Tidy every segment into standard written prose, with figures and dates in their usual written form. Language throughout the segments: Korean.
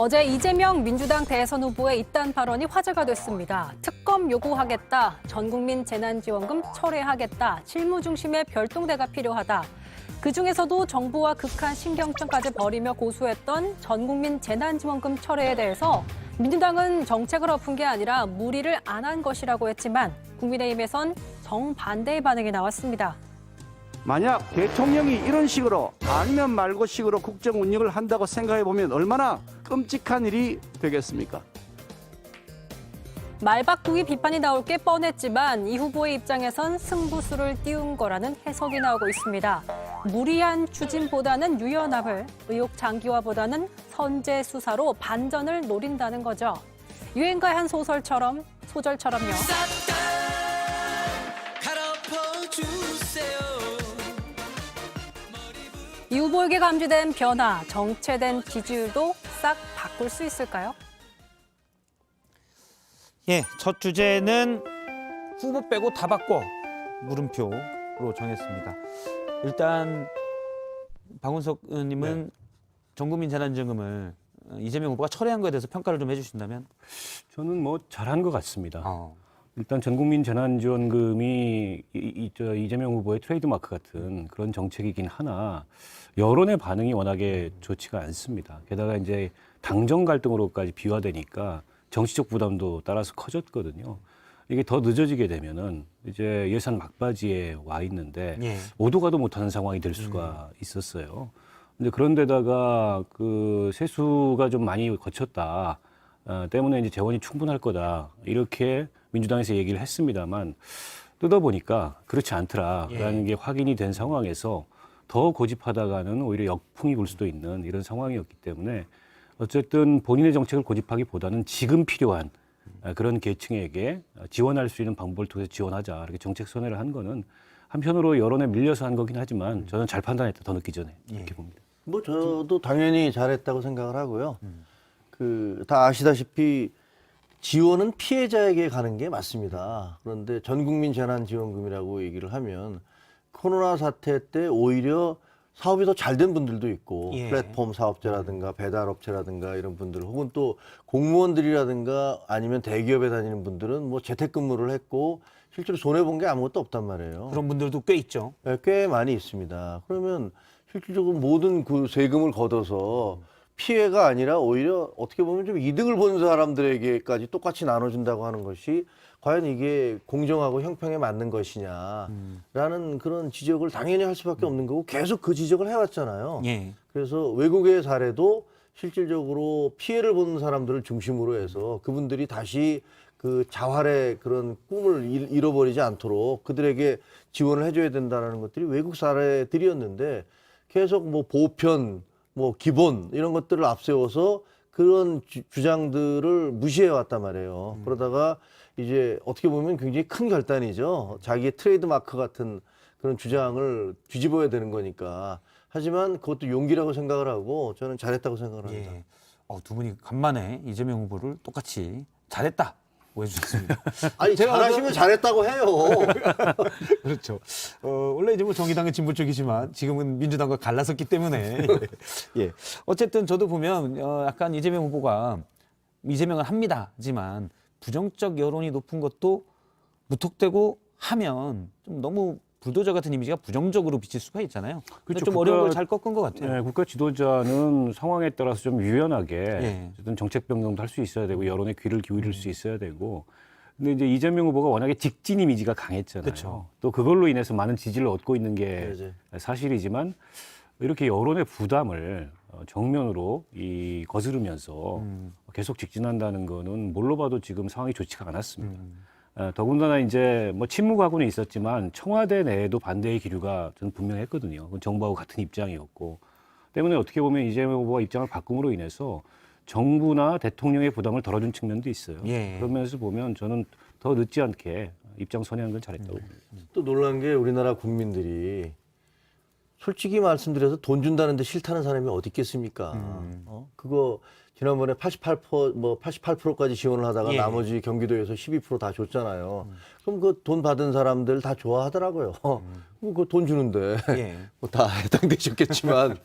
어제 이재명 민주당 대선 후보의 이딴 발언이 화제가 됐습니다. 특검 요구하겠다, 전국민 재난지원금 철회하겠다, 실무 중심의 별동대가 필요하다. 그중에서도 정부와 극한 신경전까지 벌이며 고수했던 전국민 재난지원금 철회에 대해서 민주당은 정책을 엎은 게 아니라 무리를 안 한 것이라고 했지만 국민의힘에선 정반대의 반응이 나왔습니다. 만약 대통령이 이런 식으로 아니면 말고 식으로 국정 운영을 한다고 생각해 보면 얼마나 끔찍한 일이 되겠습니까? 말바꾸기 비판이 나올 게 뻔했지만 이 후보의 입장에선 승부수를 띄운 거라는 해석이 나오고 있습니다. 무리한 추진보다는 유연함을, 의혹 장기화보다는 선제 수사로 반전을 노린다는 거죠. 유행가의 한 소절처럼요. 이 후보에게 감지된 변화, 정체된 지지율도 싹 바꿀 수 있을까요? 예, 첫 주제는 후보 빼고 다 바꿔 물음표로 정했습니다. 일단 박운석 의원님은 전국민 재난지원금을 이재명 후보가 철회한 거에 대해서 평가를 좀 해주신다면? 저는 뭐 잘한 것 같습니다. 일단 전국민 재난지원금이 이재명 후보의 트레이드마크 같은 그런 정책이긴 하나 여론의 반응이 워낙에 좋지가 않습니다. 게다가 이제 당정 갈등으로까지 비화되니까 정치적 부담도 따라서 커졌거든요. 이게 더 늦어지게 되면은 이제 예산 막바지에 와 있는데 오도 가도 못하는 상황이 될 수가 있었어요. 근데 그런데다가 그 세수가 좀 많이 거쳤다 때문에 이제 재원이 충분할 거다 이렇게 민주당에서 얘기를 했습니다만 뜯어보니까 그렇지 않더라라는 게 확인이 된 상황에서 더 고집하다가는 오히려 역풍이 불 수도 있는 이런 상황이었기 때문에 어쨌든 본인의 정책을 고집하기보다는 지금 필요한 그런 계층에게 지원할 수 있는 방법을 통해서 지원하자 이렇게 정책 선회를 한 거는 한편으로 여론에 밀려서 한 거긴 하지만 저는 잘 판단했다 더 늦기 전에 이렇게 봅니다. 뭐 저도 당연히 잘했다고 생각을 하고요. 그 다 아시다시피 지원은 피해자에게 가는 게 맞습니다. 그런데 전국민 재난지원금이라고 얘기를 하면 코로나 사태 때 오히려 사업이 더 잘 된 분들도 있고 플랫폼 사업자라든가 배달업체라든가 이런 분들 혹은 또 공무원들이라든가 아니면 대기업에 다니는 분들은 뭐 재택근무를 했고 실제로 손해본 게 아무것도 없단 말이에요. 그런 분들도 꽤 있죠. 네, 꽤 많이 있습니다. 그러면 실질적으로 모든 그 세금을 걷어서 피해가 아니라 오히려 어떻게 보면 좀 이득을 본 사람들에게까지 똑같이 나눠준다고 하는 것이 과연 이게 공정하고 형평에 맞는 것이냐라는 그런 지적을 당연히 할 수밖에 없는 거고 계속 그 지적을 해왔잖아요. 그래서 외국의 사례도 실질적으로 피해를 보는 사람들을 중심으로 해서 그분들이 다시 그 자활의 그런 꿈을 잃어버리지 않도록 그들에게 지원을 해줘야 된다는 것들이 외국 사례들이었는데 계속 뭐 보편, 뭐 기본 이런 것들을 앞세워서 그런 주장들을 무시해 왔단 말이에요. 그러다가 이제 어떻게 보면 굉장히 큰 결단이죠. 자기의 트레이드마크 같은 그런 주장을 뒤집어야 되는 거니까. 하지만 그것도 용기라고 생각을 하고 저는 잘했다고 생각을 합니다. 두 분이 간만에 이재명 후보를 똑같이 잘했다 해주셨습니다. 아니 잘하시면 잘했다고 해요. 그렇죠. 원래 이제 뭐 정의당은 진보 쪽이지만 지금은 민주당과 갈라섰기 때문에 어쨌든 저도 보면 약간 이재명 후보가 이재명은 합니다지만 부정적 여론이 높은 것도 무턱대고 하면 좀 너무 불도저 같은 이미지가 부정적으로 비칠 수가 있잖아요. 그렇죠. 좀 어려운 걸 잘 꺾은 것 같아요. 네, 국가 지도자는 상황에 따라서 좀 유연하게 어쨌든 정책 변경도 할 수 있어야 되고 여론의 귀를 기울일 수 있어야 되고. 근데 이제 이재명 후보가 워낙에 직진 이미지가 강했잖아요. 그렇죠. 또 그걸로 인해서 많은 지지를 얻고 있는 게 사실이지만 이렇게 여론의 부담을 정면으로 거스르면서 계속 직진한다는 거는 뭘로 봐도 지금 상황이 좋지가 않았습니다. 더군다나 이제 뭐 친묵하고는 있었지만 청와대 내에도 반대의 기류가 저는 분명했거든요. 그건 정부하고 같은 입장이었고 때문에 어떻게 보면 이재명 후보가 입장을 바꿈으로 인해서 정부나 대통령의 부담을 덜어준 측면도 있어요. 그런 면에서 보면 저는 더 늦지 않게 입장 선회한 건 잘했다고 봅니다. 또 놀란 게 우리나라 국민들이 솔직히 말씀드려서 돈 준다는데 싫다는 사람이 어디 있겠습니까? 그거 지난번에 88%까지 지원을 하다가 나머지 경기도에서 12% 다 줬잖아요. 그럼 그 돈 받은 사람들 다 좋아하더라고요. 그 돈 주는데 뭐 다 해당되셨겠지만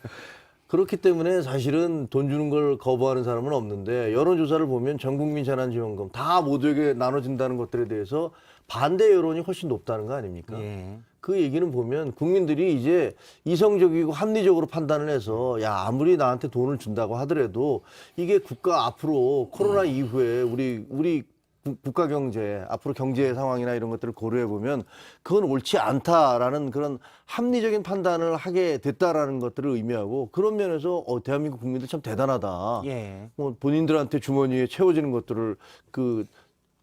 그렇기 때문에 사실은 돈 주는 걸 거부하는 사람은 없는데 여론조사를 보면 전국민 재난지원금 다 모두에게 나눠진다는 것들에 대해서 반대 여론이 훨씬 높다는 거 아닙니까? 예. 그 얘기는 보면 국민들이 이제 이성적이고 합리적으로 판단을 해서 야 아무리 나한테 돈을 준다고 하더라도 이게 국가 앞으로 코로나 이후에 우리 국가 경제 앞으로 경제 상황이나 이런 것들을 고려해 보면 그건 옳지 않다라는 그런 합리적인 판단을 하게 됐다라는 것들을 의미하고 그런 면에서 대한민국 국민들 참 대단하다. 예. 뭐 본인들한테 주머니에 채워지는 것들을 그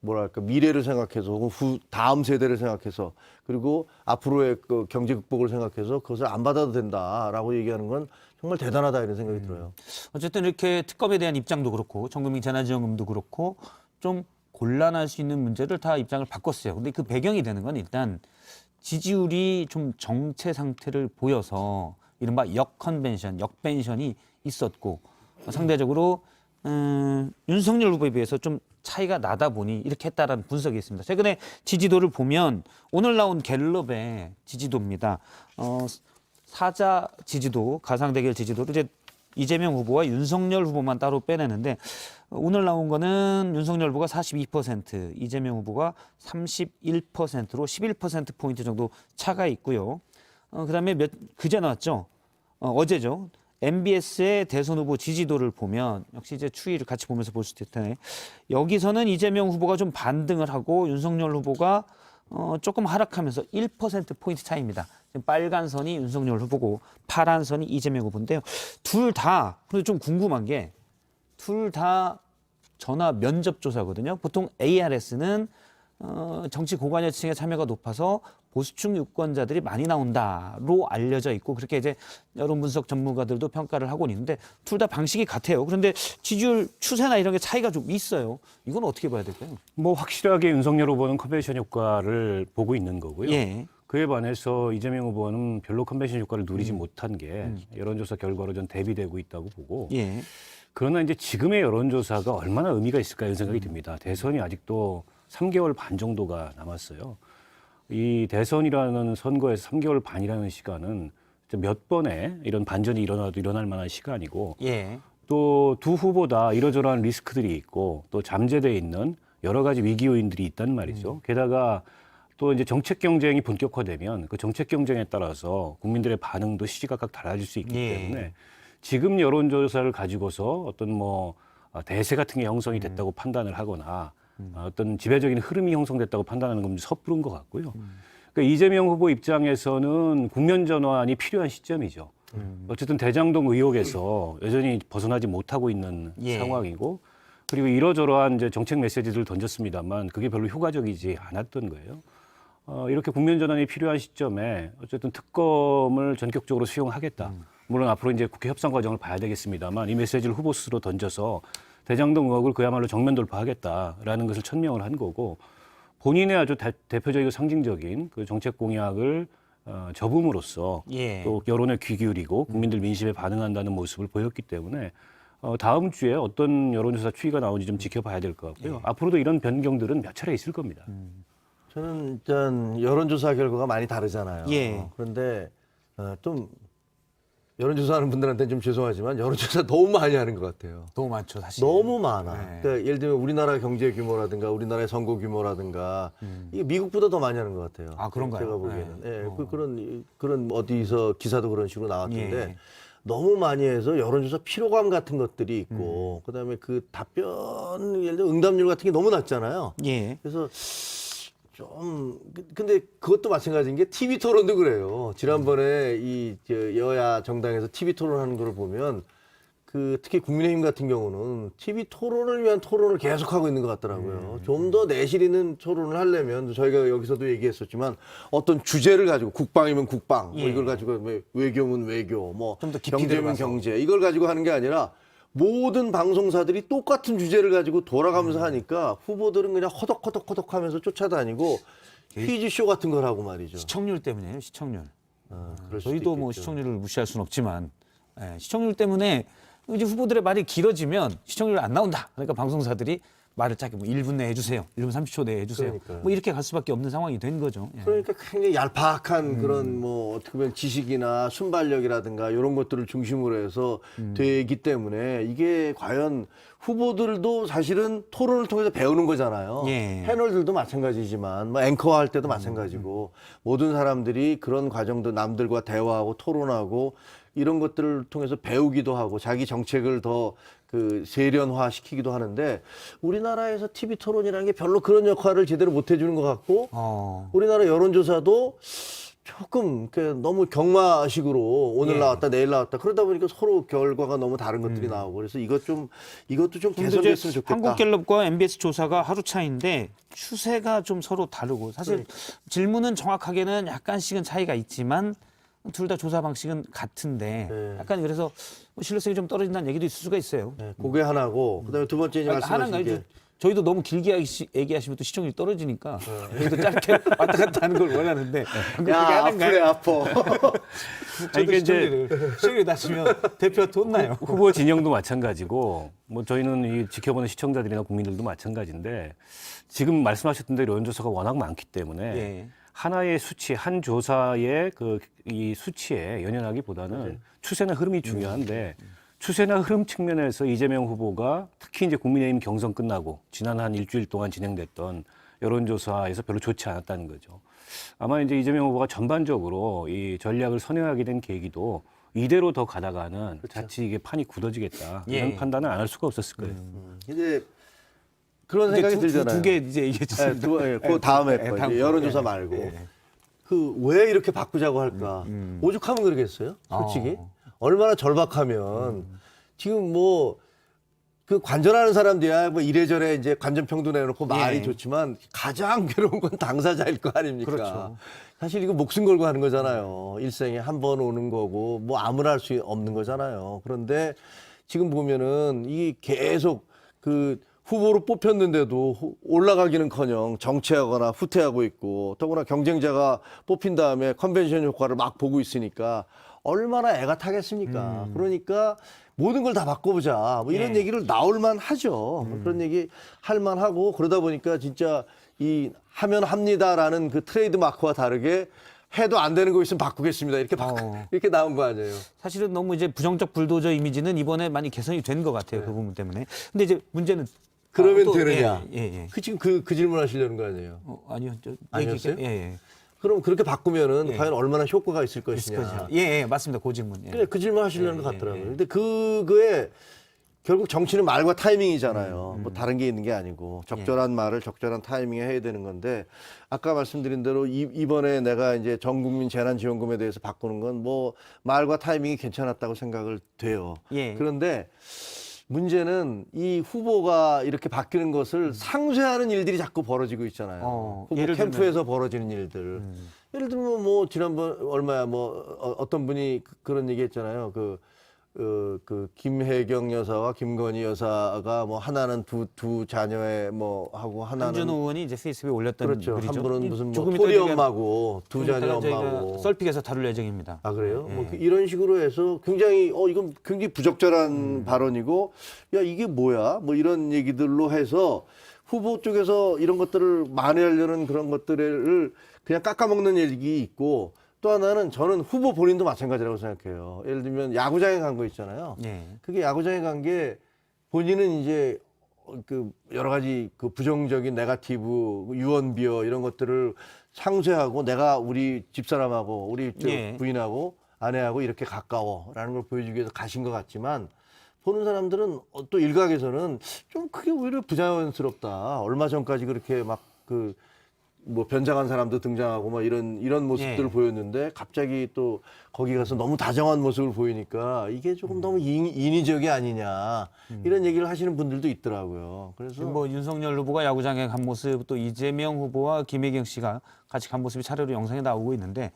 뭐랄까 미래를 생각해서 혹은 다음 세대를 생각해서 그리고 앞으로의 그 경제 극복을 생각해서 그것을 안 받아도 된다라고 얘기하는 건 정말 대단하다 이런 생각이 들어요. 어쨌든 이렇게 특검에 대한 입장도 그렇고 전국민 재난지원금도 그렇고 좀 곤란할 수 있는 문제를 다 입장을 바꿨어요. 근데 그 배경이 되는 건 일단 지지율이 좀 정체 상태를 보여서 이른바 역벤션이 있었고 상대적으로 윤석열 후보에 비해서 좀 차이가 나다 보니 이렇게 했다라는 분석이 있습니다. 최근에 지지도를 보면 오늘 나온 갤럽의 지지도입니다. 사자 지지도, 가상대결 지지도를 이제 이재명 후보와 윤석열 후보만 따로 빼내는데 오늘 나온 거는 윤석열 후보가 42%, 이재명 후보가 31%로 11%포인트 정도 차가 있고요. 그다음에 그제 나왔죠. 어제죠. MBS의 대선 후보 지지도를 보면 역시 이제 추이를 같이 보면서 볼 수 있을 텐데 여기서는 이재명 후보가 좀 반등을 하고 윤석열 후보가 조금 하락하면서 1%포인트 차이입니다. 빨간 선이 윤석열 후보고 파란 선이 이재명 후보인데요. 둘 다, 근데 좀 궁금한 게 둘 다 전화 면접 조사거든요. 보통 ARS는 정치 고관여층의 참여가 높아서 보수층 유권자들이 많이 나온다로 알려져 있고 그렇게 이제 여론 분석 전문가들도 평가를 하고 있는데 둘 다 방식이 같아요. 그런데 지지율 추세나 이런 게 차이가 좀 있어요. 이건 어떻게 봐야 될까요? 뭐 확실하게 윤석열 후보는 컨벤션 효과를 보고 있는 거고요. 예. 그에 반해서 이재명 후보는 별로 컨벤션 효과를 누리지 못한 게 여론조사 결과로 전 대비되고 있다고 보고 예. 그러나 이제 지금의 여론조사가 얼마나 의미가 있을까 이런 생각이 듭니다. 대선이 아직도 3개월 반 정도가 남았어요. 이 대선이라는 선거에서 3개월 반이라는 시간은 몇 번의 이런 반전이 일어나도 일어날 만한 시간이고 예. 또 두 후보 다 이러저러한 리스크들이 있고 또 잠재되어 있는 여러 가지 위기 요인들이 있단 말이죠. 게다가 또 이제 정책 경쟁이 본격화되면 그 정책 경쟁에 따라서 국민들의 반응도 시시각각 달라질 수 있기 예. 때문에 지금 여론조사를 가지고서 어떤 뭐 대세 같은 게 형성이 됐다고 판단을 하거나 어떤 지배적인 흐름이 형성됐다고 판단하는 건 좀 섣부른 것 같고요. 그러니까 이재명 후보 입장에서는 국면 전환이 필요한 시점이죠. 어쨌든 대장동 의혹에서 여전히 벗어나지 못하고 있는 예. 상황이고 그리고 이러저러한 이제 정책 메시지들을 던졌습니다만 그게 별로 효과적이지 않았던 거예요. 이렇게 국면 전환이 필요한 시점에 어쨌든 특검을 전격적으로 수용하겠다. 물론 앞으로 이제 국회 협상 과정을 봐야 되겠습니다만 이 메시지를 후보 스스로 던져서 대장동 의혹을 그야말로 정면 돌파하겠다라는 것을 천명을 한 거고 본인의 아주 대표적이고 상징적인 그 정책 공약을 접음으로써 예. 또 여론에 귀 기울이고 국민들 민심에 반응한다는 모습을 보였기 때문에 다음 주에 어떤 여론조사 추이가 나오는지 좀 지켜봐야 될 것 같고요. 예. 앞으로도 이런 변경들은 몇 차례 있을 겁니다. 저는 일단 여론조사 결과가 많이 다르잖아요. 예. 그런데 좀 여론조사하는 분들한테는 좀 죄송하지만 여론조사 너무 많이 하는 것 같아요. 너무 많죠, 사실. 너무 많아. 네. 그러니까 예를 들면 우리나라 경제 규모라든가 우리나라의 선거 규모라든가 이게 미국보다 더 많이 하는 것 같아요. 아, 그런가요? 제가 보기에는. 네. 예, 그런 어디서 기사도 그런 식으로 나왔던데 예. 너무 많이 해서 여론조사 피로감 같은 것들이 있고 그다음에 그 답변 예를 들어 응답률 같은 게 너무 낮잖아요. 예. 그래서 좀 근데 그것도 마찬가지인 게 TV 토론도 그래요. 지난번에 이 여야 정당에서 TV 토론하는 걸 보면 그 특히 국민의힘 같은 경우는 TV 토론을 위한 토론을 계속하고 있는 것 같더라고요. 좀 더 내실 있는 토론을 하려면 저희가 여기서도 얘기했었지만 어떤 주제를 가지고 국방이면 국방, 뭐 예. 이걸 가지고 외교면 외교, 뭐 좀더 깊이 경제면 들어가서. 경제 이걸 가지고 하는 게 아니라 모든 방송사들이 똑같은 주제를 가지고 돌아가면서 하니까 후보들은 그냥 허덕허덕 하면서 쫓아다니고 퀴즈쇼 같은 걸 하고 말이죠. 시청률 때문에요, 시청률. 그럴 수도 저희도 뭐 있겠죠. 시청률을 무시할 수는 없지만 시청률 때문에 이제 후보들의 말이 길어지면 시청률 안 나온다. 그러니까 방송사들이 말을 짧게 뭐 1분 내에 해주세요, 1분 30초 내에 해주세요. 그러니까요. 뭐 이렇게 갈 수밖에 없는 상황이 된 거죠. 예. 그러니까 굉장히 얄팍한 그런 뭐 어떻게 보면 지식이나 순발력이라든가 이런 것들을 중심으로 해서 되기 때문에 이게 과연 후보들도 사실은 토론을 통해서 배우는 거잖아요. 예. 패널들도 마찬가지지만 뭐 앵커 할 때도 마찬가지고 모든 사람들이 그런 과정도 남들과 대화하고 토론하고 이런 것들을 통해서 배우기도 하고 자기 정책을 더 그 세련화시키기도 하는데 우리나라에서 TV 토론이라는 게 별로 그런 역할을 제대로 못 해주는 것 같고 우리나라 여론조사도 조금 너무 경마식으로 오늘 예. 나왔다 내일 나왔다 그러다 보니까 서로 결과가 너무 다른 것들이 나오고 그래서 이것도 좀 근데 개선됐으면 이제 좋겠다. 한국갤럽과 MBS 조사가 하루 차이인데 추세가 좀 서로 다르고 사실 질문은 정확하게는 약간씩은 차이가 있지만 둘 다 조사 방식은 같은데 네. 약간 그래서 신뢰성이 좀 떨어진다는 얘기도 있을 수가 있어요. 네, 그게 하나고 그다음에 두 번째 이제 말씀하신 하나가 게 저희도 너무 길게 얘기하시면 또 시청률이 떨어지니까 저희도 짧게 왔다 갔다 하는 걸 원하는데 그게 야 하는가요? 아프네 아파. 저도 이게 이제 시청률이 낮으면 대표한테 혼나요. 후보 진영도 마찬가지고 뭐 저희는 이 지켜보는 시청자들이나 국민들도 마찬가지인데 지금 말씀하셨던 대로 여론조사가 워낙 많기 때문에 예. 하나의 수치, 한 조사의 이 수치에 연연하기보다는 추세나 흐름이 중요한데 추세나 흐름 측면에서 이재명 후보가 특히 이제 국민의힘 경선 끝나고 지난 한 일주일 동안 진행됐던 여론조사에서 별로 좋지 않았다는 거죠. 아마 이제 이재명 후보가 전반적으로 이 전략을 선회하게 된 계기도 이대로 더 가다가는 자칫 이게 판이 굳어지겠다 이런 예. 판단은 안 할 수가 없었을 거예요. 이제 그런 생각이 들잖아요. 두 개 이제 얘기해 주세요. 그 다음에 거, 다음 이제 거. 여론조사 예. 말고 예. 그 왜 이렇게 바꾸자고 할까? 오죽하면 그러겠어요? 솔직히 얼마나 절박하면 지금 뭐 그 관전하는 사람들이야 뭐 이래저래 이제 관전평도 내놓고 말이 예. 좋지만 가장 괴로운 건 당사자일 거 아닙니까? 그렇죠. 사실 이거 목숨 걸고 하는 거잖아요. 일생에 한 번 오는 거고 뭐 아무나 할 수 없는 거잖아요. 그런데 지금 보면은 이 계속 그 후보로 뽑혔는데도 올라가기는커녕 정체하거나 후퇴하고 있고 더구나 경쟁자가 뽑힌 다음에 컨벤션 효과를 막 보고 있으니까 얼마나 애가 타겠습니까? 그러니까 모든 걸 다 바꿔보자. 뭐 이런 예. 얘기를 나올만 하죠. 그런 얘기 할만 하고 그러다 보니까 진짜 이 하면 합니다라는 그 트레이드 마크와 다르게 해도 안 되는 거 있으면 바꾸겠습니다. 이렇게 이렇게 나온 거 아니에요. 사실은 너무 이제 부정적 불도저 이미지는 이번에 많이 개선이 된 것 같아요. 그 부분 때문에. 근데 이제 문제는 그러면 또, 되느냐? 예. 그 지금 그 질문 하시려는 거 아니에요? 아니요. 아니었어요? 예. 그럼 그렇게 바꾸면은 예. 과연 얼마나 효과가 있을 있을 것이냐? 거죠. 예, 맞습니다. 그 질문. 예. 그래, 그 질문 하시려는 것 같더라고요. 근데 그거에 결국 정치는 말과 타이밍이잖아요. 뭐 다른 게 있는 게 아니고 적절한 말을 적절한 타이밍에 해야 되는 건데 아까 말씀드린 대로 이번에 내가 이제 전 국민 재난지원금에 대해서 바꾸는 건 뭐 말과 타이밍이 괜찮았다고 생각을 돼요. 예. 그런데 문제는 이 후보가 이렇게 바뀌는 것을 상쇄하는 일들이 자꾸 벌어지고 있잖아요. 후보 예를 캠프에서 벌어지는 일들. 예를 들면 뭐 지난번 얼마야 뭐 어떤 분이 그런 얘기 했잖아요. 그 김혜경 여사와 김건희 여사가 뭐 하나는 두 자녀의 뭐 하고 하나는 한준호 의원이 이제 페이스북에 올렸던 그렇죠. 글이죠. 한 분은 무슨 뭐 조금 이따 토리 저희가 엄마고 두 조금 자녀 이따가 저희가 엄마고. 썰픽에서 다룰 예정입니다. 아 그래요? 예. 뭐 이런 식으로 해서 굉장히 이건 굉장히 부적절한 발언이고 야 이게 뭐야? 뭐 이런 얘기들로 해서 후보 쪽에서 이런 것들을 만회하려는 그런 것들을 그냥 깎아먹는 얘기 있고 또 하나는 저는 후보 본인도 마찬가지라고 생각해요. 예를 들면 야구장에 간 거 있잖아요. 예. 그게 야구장에 간 게 본인은 이제 그 여러 가지 그 부정적인 네거티브 유언비어 이런 것들을 상쇄하고 내가 우리 집사람하고 우리 예. 부인하고 아내하고 이렇게 가까워라는 걸 보여주기 위해서 가신 것 같지만 보는 사람들은 또 일각에서는 좀 그게 오히려 부자연스럽다. 얼마 전까지 그렇게 막 뭐 변장한 사람도 등장하고 막 이런 모습들을 예. 보였는데 갑자기 또 거기 가서 너무 다정한 모습을 보이니까 이게 조금 너무 인위적이 아니냐 이런 얘기를 하시는 분들도 있더라고요. 그래서 뭐 윤석열 후보가 야구장에 간 모습 또 이재명 후보와 김혜경 씨가 같이 간 모습이 차례로 영상에 나오고 있는데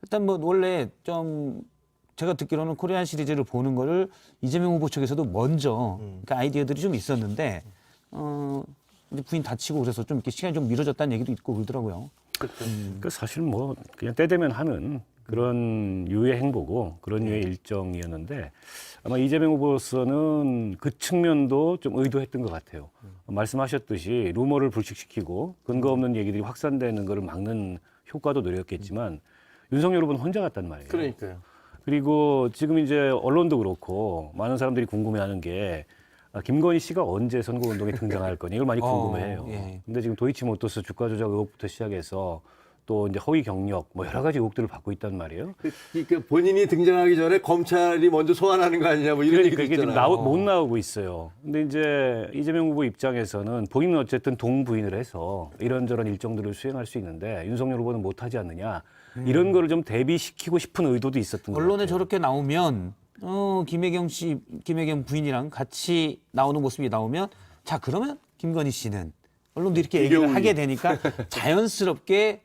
일단 뭐 원래 좀 제가 듣기로는 코리안 시리즈를 보는 거를 이재명 후보 쪽에서도 먼저 그러니까 아이디어들이 좀 있었는데 이제 부인 다치고 그래서 좀 이렇게 시간이 좀 미뤄졌다는 얘기도 있고 그러더라고요. 그 사실 뭐 그냥 때 되면 하는 그런 유의 행보고 그런 유의 일정이었는데 아마 이재명 후보로서는 그 측면도 좀 의도했던 것 같아요. 말씀하셨듯이 루머를 불식시키고 근거 없는 얘기들이 확산되는 것을 막는 효과도 노렸겠지만 윤석열 후보는 혼자 갔단 말이에요. 그러니까요. 그리고 지금 이제 언론도 그렇고 많은 사람들이 궁금해하는 게 김건희 씨가 언제 선거운동에 등장할 거니 이걸 많이 궁금해해요. 예. 근데 지금 도이치모터스 주가 조작 의혹부터 시작해서 또 이제 허위 경력 뭐 여러 가지 의혹들을 받고 있단 말이에요. 그러니까 본인이 등장하기 전에 검찰이 먼저 소환하는 거 아니냐 뭐 이런 그러니까 얘기도 이게 지금 있잖아요. 못 나오고 있어요. 근데 이제 이재명 후보 입장에서는 본인은 어쨌든 동부인을 해서 이런저런 일정들을 수행할 수 있는데 윤석열 후보는 못하지 않느냐 이런 거를 좀 대비시키고 싶은 의도도 있었던 것 언론에 같아요. 저렇게 나오면 김혜경 부인이랑 같이 나오는 모습이 나오면 자 그러면 김건희 씨는 언론도 이렇게 얘기를 하게 되니까 자연스럽게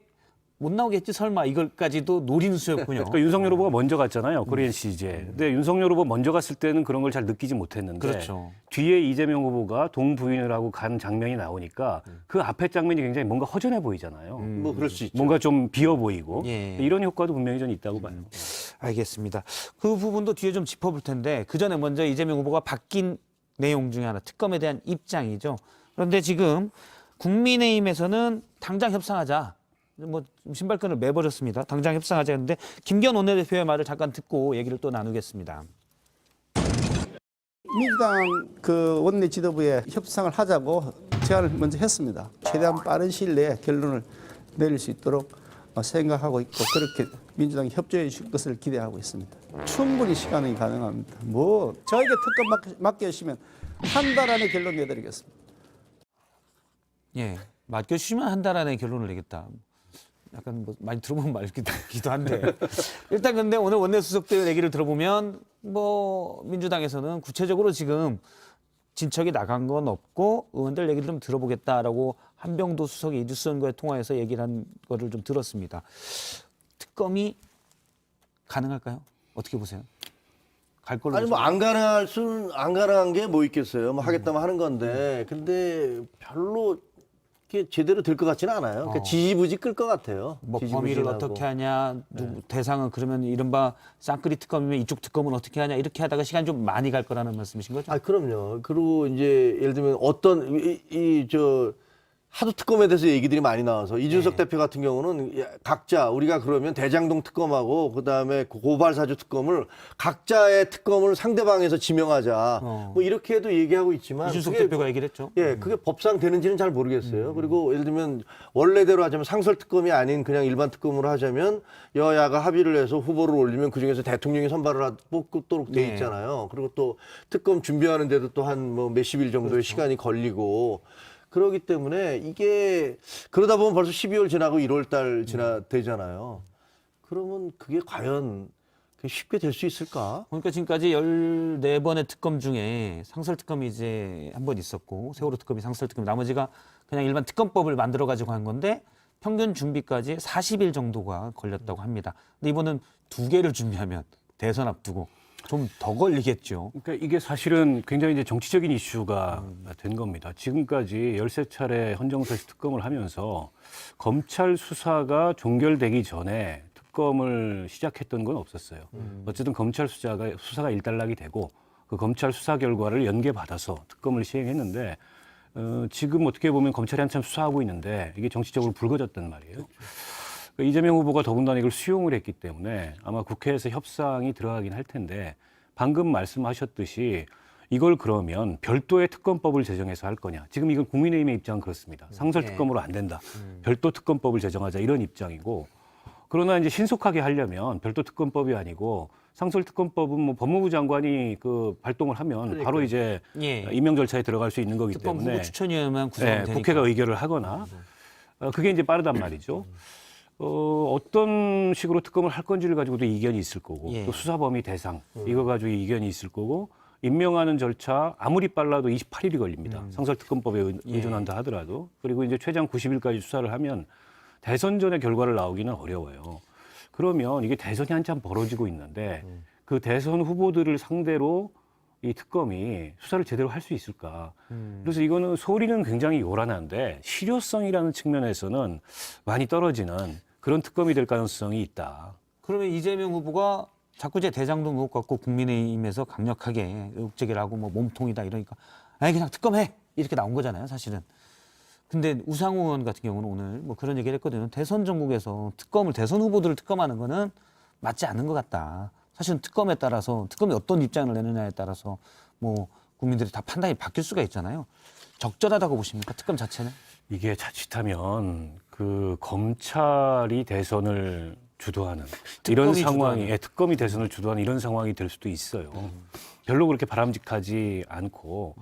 못 나오겠지 설마 이걸까지도 노린 수였군요. 그러니까 윤석열 후보가 먼저 갔잖아요. 코리안 CJ. 근데 윤석열 후보 먼저 갔을 때는 그런 걸 잘 느끼지 못했는데 그렇죠. 뒤에 이재명 후보가 동부인을 하고 간 장면이 나오니까 그 앞에 장면이 굉장히 뭔가 허전해 보이잖아요. 뭐 그럴 수 있죠. 뭔가 좀 비어 보이고 예. 이런 효과도 분명히 좀 있다고 봐요. 알겠습니다. 그 부분도 뒤에 좀 짚어볼 텐데 그 전에 먼저 이재명 후보가 바뀐 내용 중에 하나 특검에 대한 입장이죠. 그런데 지금 국민의힘에서는 당장 협상하자. 뭐 신발끈을 매버렸습니다. 당장 협상하자 했는데 김기현 원내대표의 말을 잠깐 듣고 얘기를 또 나누겠습니다. 민주당 그 원내 지도부에 협상을 하자고 제안을 먼저 했습니다. 최대한 빠른 시일 내에 결론을 내릴 수 있도록 생각하고 있고 그렇게 민주당이 협조해 줄 것을 기대하고 있습니다. 충분히 시간이 가능합니다. 뭐 저에게 특검 맡겨주시면 한 달 안에 결론 내드리겠습니다. 예, 맡겨주시면 한 달 안에 결론을 내겠다. 약간 뭐 많이 들어본 말기도 한데 일단 근데 오늘 원내수석들 얘기를 들어보면 뭐 민주당에서는 구체적으로 지금 진척이 나간 건 없고 의원들 얘기를 좀 들어보겠다라고 한병도 수석이 이주선과의 통화에서 얘기를 한 거를 좀 들었습니다. 특검이 가능할까요? 어떻게 보세요? 갈 걸로 아니 뭐 안 가능한 게 뭐 있겠어요. 뭐 하겠다면 하는 건데 근데 별로 이게 제대로 될 것 같지는 않아요. 그러니까 지지부지 끌 것 같아요. 뭐 범위를 지지부진하고. 어떻게 하냐, 대상은 그러면 이른바 쌍끌이 특검이면 이쪽 특검은 어떻게 하냐 이렇게 하다가 시간 좀 많이 갈 거라는 말씀이신 거죠? 아 그럼요. 그리고 이제 예를 들면 어떤 저 하도 특검에 대해서 얘기들이 많이 나와서 이준석 대표 같은 경우는 각자 우리가 그러면 대장동 특검하고 그다음에 고발사주 특검을 각자의 특검을 상대방에서 지명하자 뭐 이렇게 해도 얘기하고 있지만 이준석 그게 대표가 얘기를 했죠. 예, 그게 법상 되는지는 잘 모르겠어요. 그리고 예를 들면 원래대로 하자면 상설 특검이 아닌 그냥 일반 특검으로 하자면 여야가 합의를 해서 후보를 올리면 그중에서 대통령이 선발을 뽑도록 돼 네. 있잖아요. 그리고 또 특검 준비하는데도 또 한 뭐 몇십 일 정도의 시간이 걸리고 그러기 때문에 이게 그러다 보면 벌써 12월 지나고 1월 달 되잖아요. 그러면 그게 과연 쉽게 될 수 있을까? 그러니까 지금까지 14번의 특검 중에 상설 특검이 이제 한 번 있었고 세월호 특검이 상설 특검 나머지가 그냥 일반 특검법을 만들어 가지고 한 건데 평균 준비까지 40일 정도가 걸렸다고 합니다. 근데 이번은 2개를 준비하면 대선 앞두고 좀 더 걸리겠죠. 그러니까 이게 사실은 굉장히 이제 정치적인 이슈가 된 겁니다. 지금까지 13차례 헌정사실 특검을 하면서 검찰 수사가 종결되기 전에 특검을 시작했던 건 없었어요. 어쨌든 검찰 수사가 일단락이 되고 그 검찰 수사 결과를 연계받아서 특검을 시행했는데 지금 어떻게 보면 검찰이 한참 수사하고 있는데 이게 정치적으로 불거졌단 말이에요. 그러니까 이재명 후보가 더군다나 이걸 수용을 했기 때문에 아마 국회에서 협상이 들어가긴 할 텐데 방금 말씀하셨듯이 이걸 그러면 별도의 특검법을 제정해서 할 거냐. 지금 이건 국민의힘의 입장은 그렇습니다. 상설 특검으로 안 된다. 별도 특검법을 제정하자 이런 입장이고 그러나 이제 신속하게 하려면 별도 특검법이 아니고 상설 특검법은 뭐 법무부 장관이 그 발동을 하면 바로 이제 예. 임명 절차에 들어갈 수 있는 거기 특검 때문에 후보 추천위원회만 구성하면 네, 되니까. 국회가 의결을 하거나 그게 이제 빠르단 말이죠. 어떤 식으로 특검을 할 건지를 가지고도 이견이 있을 거고 예. 또 수사 범위 대상 이거 가지고 이견이 있을 거고 임명하는 절차 아무리 빨라도 28일이 걸립니다. 상설 특검법에 의존한다 하더라도 그리고 이제 최장 90일까지 수사를 하면 대선 전에 결과를 나오기는 어려워요. 그러면 이게 대선이 한참 벌어지고 있는데 그 대선 후보들을 상대로 이 특검이 수사를 제대로 할 수 있을까? 그래서 이거는 소리는 굉장히 요란한데 실효성이라는 측면에서는 많이 떨어지는 그런 특검이 될 가능성이 있다. 그러면 이재명 후보가 자꾸 이제 대장동 의혹 갖고 국민의힘에서 강력하게 의혹 제기를 하고 뭐 몸통이다 이러니까 아니 그냥 특검해 이렇게 나온 거잖아요, 사실은. 근데 우상호 의원 같은 경우는 오늘 뭐 그런 얘기를 했거든요. 대선 전국에서 대선 후보들을 특검하는 거는 맞지 않는 것 같다. 사실은 특검에 따라서 특검이 어떤 입장을 내느냐에 따라서 뭐 국민들이 다 판단이 바뀔 수가 있잖아요. 적절하다고 보십니까? 특검 자체는? 이게 자칫하면 그 검찰이 대선을 주도하는 이런 특검이 상황이 주도하는. 특검이 대선을 주도하는 이런 상황이 될 수도 있어요. 별로 그렇게 바람직하지 않고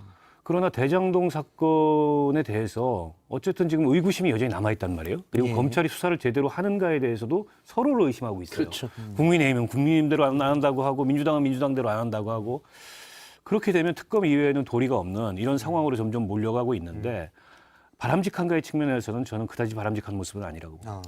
그러나 대장동 사건에 대해서 어쨌든 지금 의구심이 여전히 남아있단 말이에요. 그리고 예. 검찰이 수사를 제대로 하는가에 대해서도 서로를 의심하고 있어요. 그렇죠. 국민의힘은 국민의힘대로 안 한다고 하고 민주당은 민주당대로 안 한다고 하고 그렇게 되면 특검 이외에는 도리가 없는 이런 상황으로 점점 몰려가고 있는데 바람직한가의 측면에서는 저는 그다지 바람직한 모습은 아니라고 봅니다.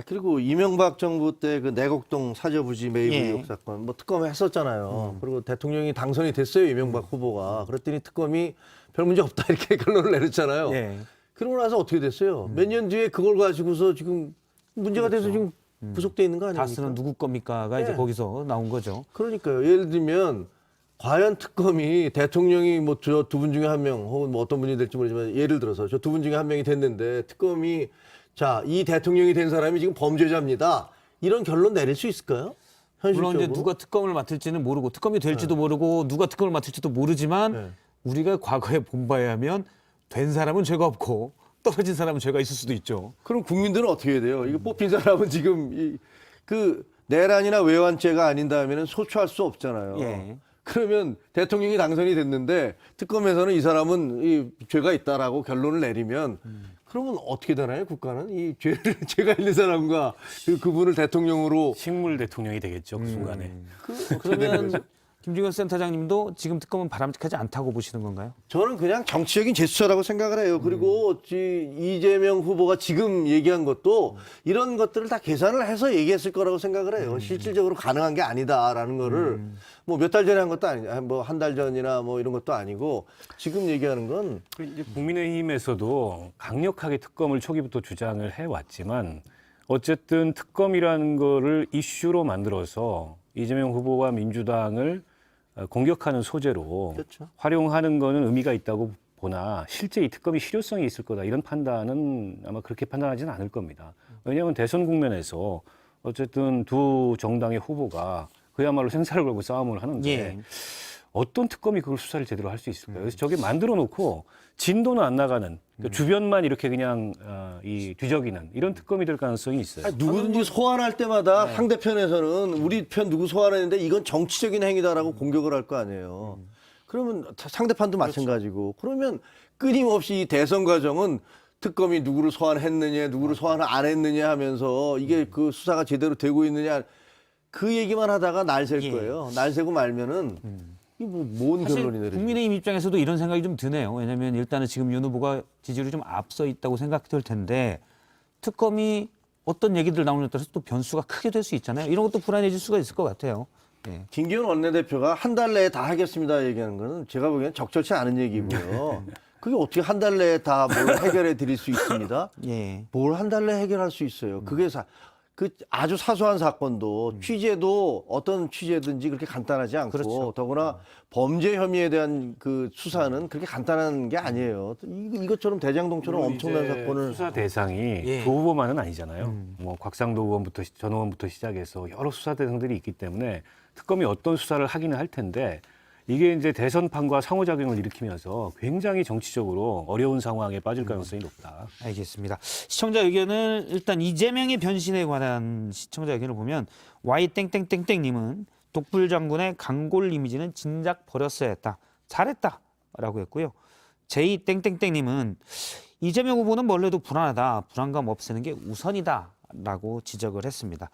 그리고 이명박 정부 때 그 내곡동 사저부지 매입 예. 의혹 사건 뭐 특검 했었잖아요. 그리고 대통령이 당선이 됐어요, 이명박 후보가. 그랬더니 특검이 별 문제 없다 이렇게 결론을 내렸잖아요. 예. 그러고 나서 어떻게 됐어요? 몇 년 뒤에 그걸 가지고서 지금 문제가 돼서 지금 구속돼 있는 거 아닙니까? 다스는 누구 겁니까가 이제 네. 거기서 나온 거죠. 그러니까요. 예를 들면 과연 특검이 대통령이 뭐 저 두 분 중에 한 명 혹은 뭐 어떤 분이 될지 모르지만 예를 들어서 저 두 분 중에 한 명이 됐는데 특검이 자, 이 대통령이 된 사람이 지금 범죄자입니다. 이런 결론 내릴 수 있을까요? 현실적으로? 물론 이제 누가 특검을 맡을지는 모르고 특검이 될지도 모르고 누가 특검을 맡을지도 모르지만 네. 우리가 과거에 본 바에 하면 된 사람은 죄가 없고 떨어진 사람은 죄가 있을 수도 있죠. 그럼 국민들은 어떻게 해야 돼요? 이거 뽑힌 사람은 지금 그 내란이나 외환죄가 아닌 다음에는 소추할 수 없잖아요. 예. 그러면 대통령이 당선이 됐는데 특검에서는 이 사람은 이 죄가 있다라고 결론을 내리면 그러면 어떻게 되나요? 국가는 이 죄가 있는 사람과 그분을 대통령으로 식물 대통령이 되겠죠 그 순간에. 그러면 김중현 센터장님도 지금 특검은 바람직하지 않다고 보시는 건가요? 저는 그냥 정치적인 제스처라고 생각을 해요. 그리고 이재명 후보가 지금 얘기한 것도 이런 것들을 다 계산을 해서 얘기했을 거라고 생각을 해요. 실질적으로 가능한 게 아니다라는 거를 뭐 몇 달 전에 한 것도 아니고 뭐 한 달 전이나 뭐 이런 것도 아니고 지금 얘기하는 건 이제 국민의힘에서도 강력하게 특검을 초기부터 주장을 해왔지만 어쨌든 특검이라는 거를 이슈로 만들어서 이재명 후보와 민주당을 공격하는 소재로 그렇죠. 활용하는 거는 의미가 있다고 보나 실제 이 특검이 실효성이 있을 거다 이런 판단은 아마 그렇게 판단하지는 않을 겁니다. 왜냐하면 대선 국면에서 어쨌든 두 정당의 후보가 그야말로 생사를 걸고 싸움을 하는데 예. 어떤 특검이 그걸 수사를 제대로 할 수 있을까요? 그래서 저게 만들어 놓고 진도는 안 나가는 그러니까 주변만 이렇게 그냥 이 뒤적이는 이런 특검이 될 가능성이 있어요. 누구든지 소환할 때마다 상대편에서는 우리 편 누구 소환했는데 이건 정치적인 행위다라고 공격을 할 거 아니에요. 그러면 상대판도 마찬가지고 그러면 끊임없이 이 대선 과정은 특검이 누구를 소환했느냐, 누구를 소환 안 했느냐 하면서 이게 그 수사가 제대로 되고 있느냐 그 얘기만 하다가 날 셀 예. 거예요. 날 새고 말면은 이게 뭔 사실 결론이 내려지? 국민의힘 입장에서도 이런 생각이 좀 드네요. 왜냐하면 일단은 지금 윤 후보가 지지율이 좀 앞서 있다고 생각될 텐데 특검이 어떤 얘기들 나오느냐에 따라서 또 변수가 크게 될 수 있잖아요. 이런 것도 불안해질 수가 있을 것 같아요. 예. 김기현 원내대표가 한 달 내에 다 하겠습니다 얘기하는 거는 제가 보기엔 적절치 않은 얘기고요. 그게 어떻게 한 달 내에 다 뭘 해결해 드릴 수 있습니다? 예. 뭘 한 달 내에 해결할 수 있어요. 그게 그 아주 사소한 사건도 취재도 어떤 취재든지 그렇게 간단하지 않고 그렇죠. 더구나 범죄 혐의에 대한 그 수사는 그렇게 간단한 게 아니에요. 이것처럼 대장동처럼 엄청난 이제 사건을 수사 대상이 예. 두 후보만은 아니잖아요. 뭐 곽상도 의원부터 전 의원부터 시작해서 여러 수사 대상들이 있기 때문에 특검이 어떤 수사를 하기는 할 텐데 이게 이제 대선판과 상호작용을 일으키면서 굉장히 정치적으로 어려운 상황에 빠질 가능성이 높다. 알겠습니다. 시청자 의견을 일단 이재명의 변신에 관한 시청자 의견을 보면 Y땡땡땡땡님은 독불 장군의 강골 이미지는 진작 버렸어야 했다. 잘했다라고 했고요. J땡땡땡님은 이재명 후보는 뭘 해도 불안하다. 불안감 없애는 게 우선이다라고 지적을 했습니다.